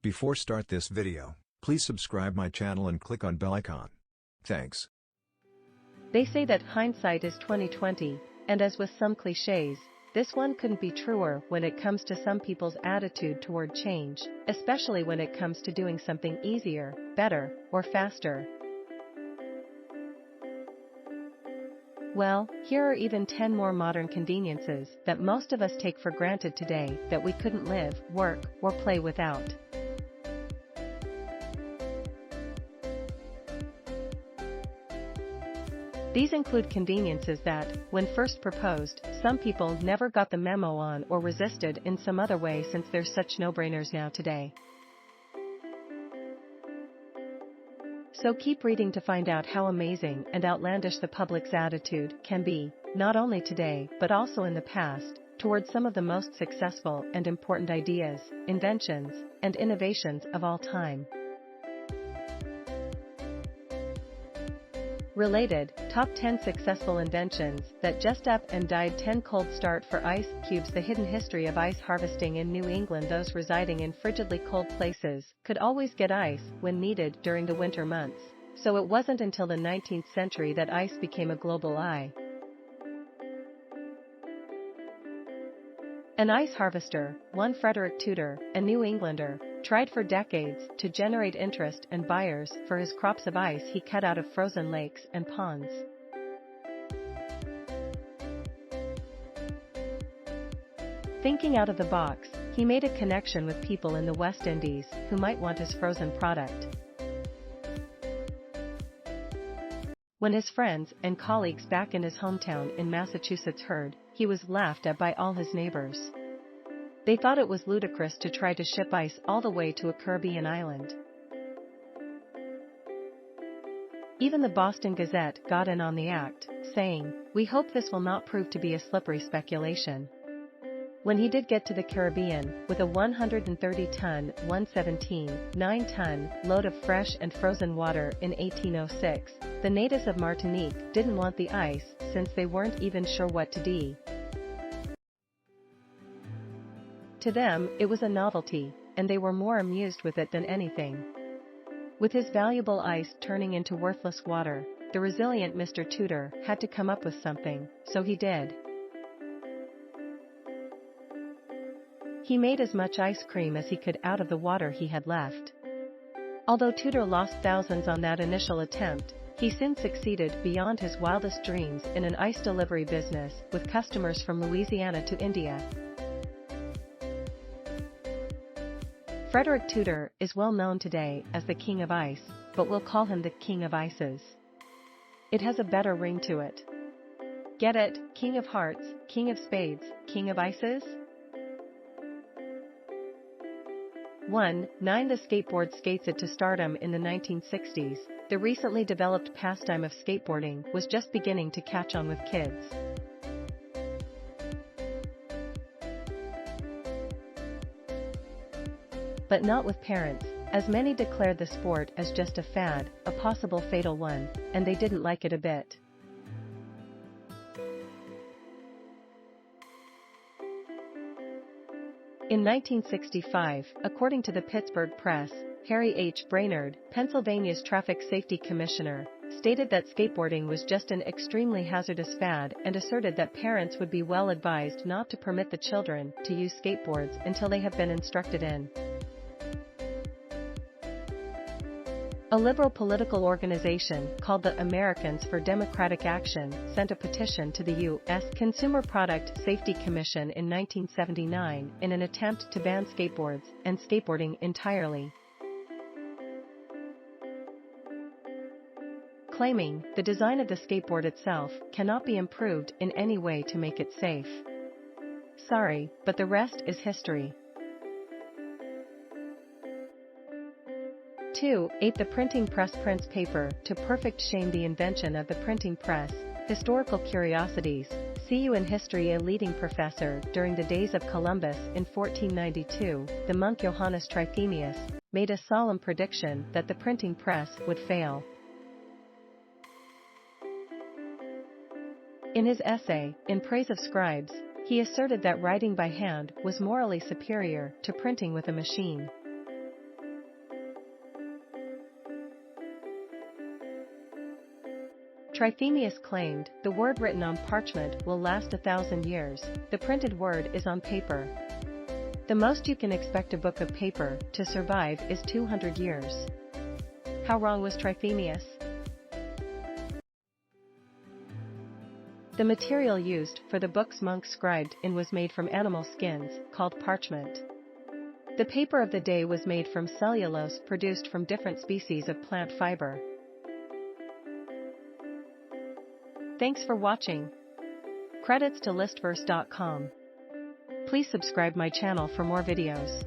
Before start this video, please subscribe my channel and click on bell icon. Thanks. They say that hindsight is 20/20, and as with some clichés, this one couldn't be truer when it comes to some people's attitude toward change, especially when it comes to doing something easier, better, or faster. Well, here are even 10 more modern conveniences that most of us take for granted today that we couldn't live, work, or play without. These include conveniences that, when first proposed, some people never got the memo on or resisted in some other way since they're such no-brainers now today. So keep reading to find out how amazing and outlandish the public's attitude can be, not only today but also in the past, towards some of the most successful and important ideas, inventions, and innovations of all time. Related, top 10 successful inventions that just up and died. 10 cold start for ice cubes. The hidden history of ice harvesting in New England. Those residing in frigidly cold places could always get ice when needed during the winter months, so it wasn't until the 19th century that ice became a global eye. An ice harvester, one Frederic Tudor, a New Englander, tried for decades to generate interest and buyers for his crops of ice he cut out of frozen lakes and ponds. Thinking out of the box, he made a connection with people in the West Indies who might want his frozen product. When his friends and colleagues back in his hometown in Massachusetts heard, he was laughed at by all his neighbors. They thought it was ludicrous to try to ship ice all the way to a Caribbean island. Even the Boston Gazette got in on the act, saying, "We hope this will not prove to be a slippery speculation." When he did get to the Caribbean, with a 130-ton, 9-ton load of fresh and frozen water in 1806, the natives of Martinique didn't want the ice since they weren't even sure what to do. To them, it was a novelty, and they were more amused with it than anything. With his valuable ice turning into worthless water, the resilient Mr. Tudor had to come up with something, so he did. He made as much ice cream as he could out of the water he had left. Although Tudor lost thousands on that initial attempt, he soon succeeded beyond his wildest dreams in an ice delivery business with customers from Louisiana to India. Frederic Tudor is well known today as the King of Ice, but we'll call him the King of Ices. It has a better ring to it. Get it? King of Hearts, King of Spades, King of Ices? 1. The Skateboard Skates It. To stardom in the 1960s, the recently developed pastime of skateboarding was just beginning to catch on with kids. But not with parents, as many declared the sport as just a fad, a possible fatal one, and they didn't like it a bit. In 1965, according to the Pittsburgh Press, Harry H. Brainerd, Pennsylvania's traffic safety commissioner, stated that skateboarding was just an extremely hazardous fad and asserted that parents would be well advised not to permit the children to use skateboards until they have been instructed in. A liberal political organization called the Americans for Democratic Action sent a petition to the U.S. Consumer Product Safety Commission in 1979 in an attempt to ban skateboards and skateboarding entirely, claiming the design of the skateboard itself cannot be improved in any way to make it safe. Sorry, but the rest is history. 2. The printing press prints paper. To Perfect Shame The Invention of the Printing Press, Historical Curiosities. See you in history. A leading professor during the days of Columbus in 1492, the monk Johannes Trithemius, made a solemn prediction that the printing press would fail. In his essay, In Praise of Scribes, he asserted that writing by hand was morally superior to printing with a machine. Trithemius claimed, the word written on parchment will last 1,000 years, the printed word is on paper. The most you can expect a book of paper to survive is 200 years. How wrong was Trithemius? The material used for the books monks scribed in was made from animal skins, called parchment. The paper of the day was made from cellulose produced from different species of plant fiber. Thanks for watching. Credits to listverse.com. Please subscribe my channel for more videos.